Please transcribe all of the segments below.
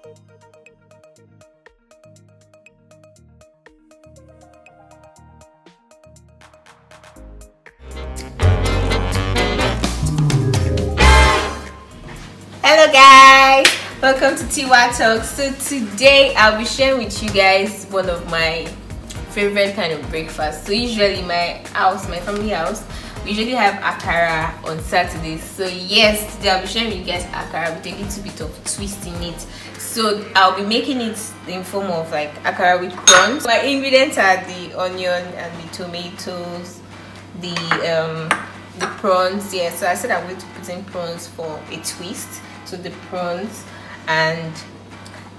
Hello guys, welcome to Tiwa Talk. So today I'll be sharing with you guys one of my favorite kind of breakfast. So usually my family house, we usually have akara on Saturdays. So yes, today I'll be sharing with you guys akara with a little bit of twist in it. So I'll be making it in form of like akara with prawns. My ingredients are the onion and the tomatoes, the prawns. Yeah, so I said I'm going to put in prawns for a twist. So the prawns, and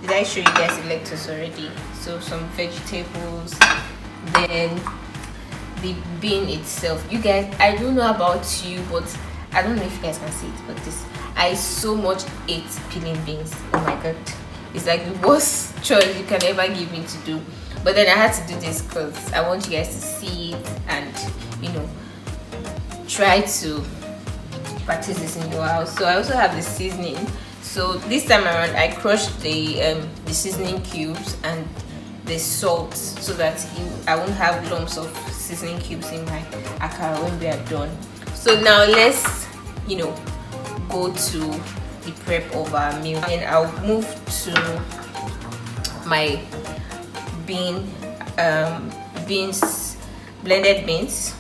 did I show you guys the lettuce already? So some vegetables, then the bean itself. You guys, I don't know about you, but I don't know if you guys can see it, but this, I so much hate peeling beans. Oh my god, it's like the worst choice you can ever give me to do. But then I had to do this because I want you guys to see it and, you know, try to practice this in your house. So I also have the seasoning. So this time around I crushed the seasoning cubes and the salt so that I won't have lumps of seasoning cubes in my akara when we are done. So now let's, you know, go to the prep of our meal, and I'll move to my beans, blended beans.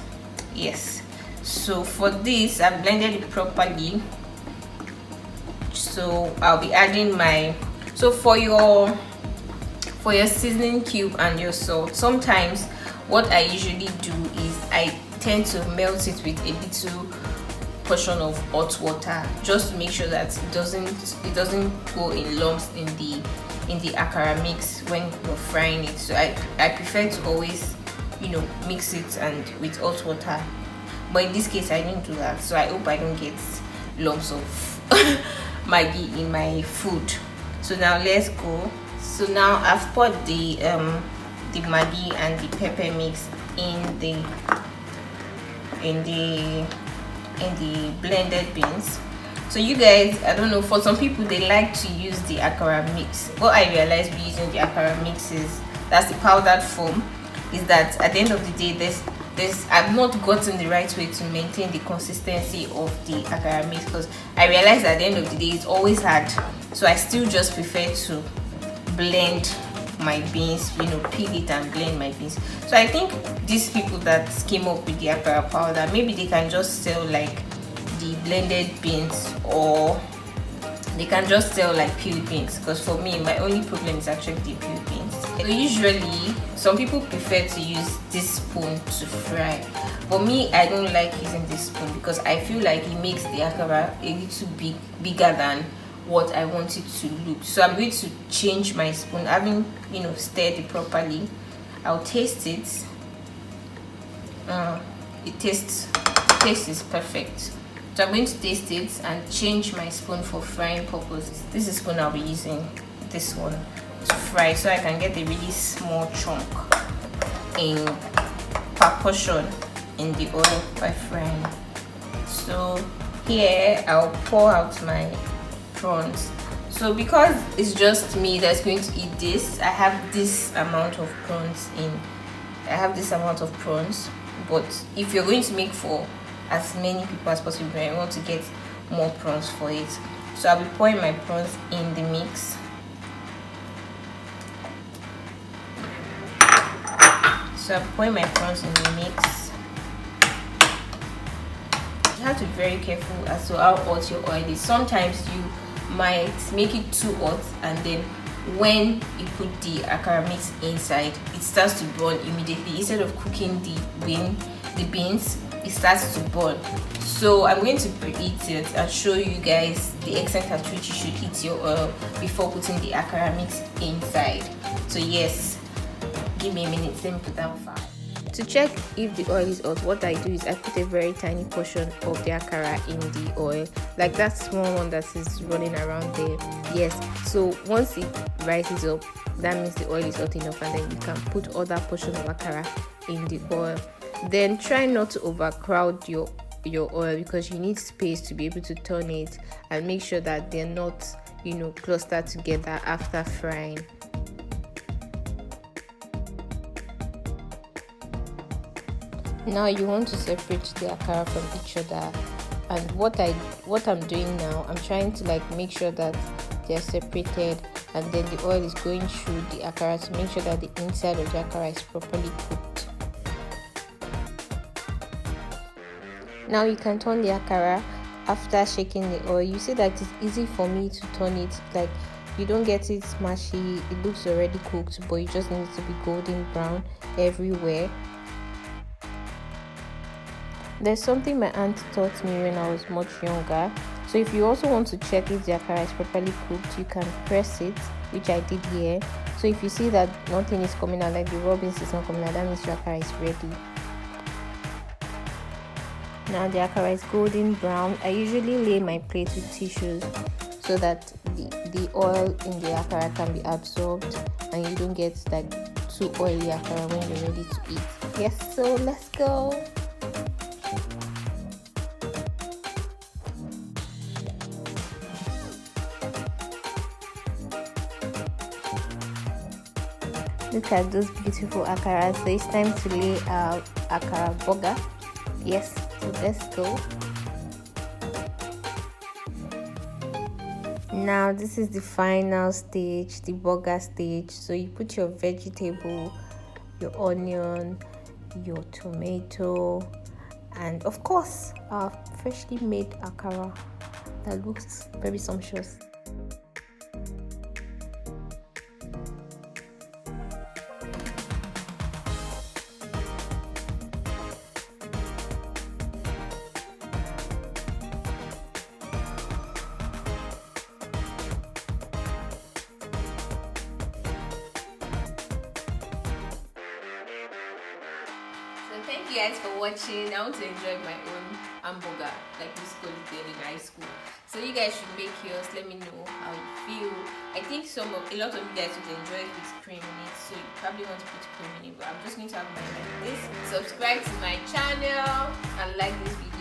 Yes, so for this I've blended it properly. So I'll be adding my, so for your seasoning cube and your salt, sometimes what I usually do is I tend to melt it with a little portion of hot water, just to make sure that it doesn't go in lumps in the akara mix when you're frying it. So I prefer to always, you know, mix it and with hot water, but in this case I didn't do that, so I hope I don't get lumps of Maggi in my food. So now let's go. So now I've poured the Maggi and the pepper mix in the blended beans. So you guys, I don't know, for some people they like to use the akara mix. What I realized with using the akara mix is that's the powdered form, is that at the end of the day I've not gotten the right way to maintain the consistency of the akara mix, because I realized at the end of the day it's always hard. So I still just prefer to blend my beans, you know, peel it and blend my beans. So I think these people that came up with the akara powder, maybe they can just sell like the blended beans, or they can just sell like peeled beans, because for me my only problem is actually the peeled beans. So usually some people prefer to use this spoon to fry, but me, I don't like using this spoon because I feel like it makes the akara a little bigger than what I want it to look. So I'm going to change my spoon, having, you know, stirred it properly. I'll taste it. The taste is perfect. So I'm going to taste it and change my spoon for frying purposes. This is the spoon I'll be using, this one, to fry, so I can get a really small chunk in per portion in the oil by frying. So here I'll pour out my prawns. So because it's just me that's going to eat this, I have this amount of prawns but if you're going to make for as many people as possible, I want to get more prawns for it. So I'll be pouring my prawns in the mix. So I'm pouring my prawns in the mix. You have to be very careful as to how hot your oil is. Sometimes you might make it too hot, and then when you put the akara mix inside, it starts to burn immediately. Instead of cooking the beans, it starts to burn. So I'm going to preheat it and show you guys the extent at which you should heat your oil before putting the akara mix inside. So yes, give me a minute, let me put down fire. To check if the oil is hot, what I do is I put a very tiny portion of the akara in the oil, like that small one that is running around there. Yes, so once it rises up, that means the oil is hot enough, and then you can put other portion of akara in the oil. Then try not to overcrowd your oil, because you need space to be able to turn it, and make sure that they're not cluster together after frying. Now you want to separate the akara from each other, and what I'm doing now, I'm trying to make sure that they're separated, and then the oil is going through the akara to make sure that the inside of the akara is properly cooked. Now you can turn the akara after shaking the oil. You see that it's easy for me to turn it, you don't get it smashy, it looks already cooked, but it just needs to be golden brown everywhere. There's something my aunt taught me when I was much younger. So if you also want to check if the akara is properly cooked, you can press it, which I did here. So if you see that nothing is coming out, the rubbings is not coming out, that means your akara is ready. Now the akara is golden brown. I usually lay my plate with tissues so that the oil in the akara can be absorbed and you don't get too oily akara when you're ready to eat. Yes, so let's go. Look at those beautiful akaras. So it's time to lay our akara burger. Yes, so let's go. Now this is the final stage, the burger stage. So you put your vegetable, your onion, your tomato, and of course our freshly made akara that looks very sumptuous. So thank you guys for watching. I want to enjoy my own hamburger like we school did in high school. So you guys should make yours. Let me know how you feel. I think a lot of you guys would enjoy it with cream in it. So you probably want to put cream in it, but I'm just going to have mine like this. Subscribe to my channel and like this video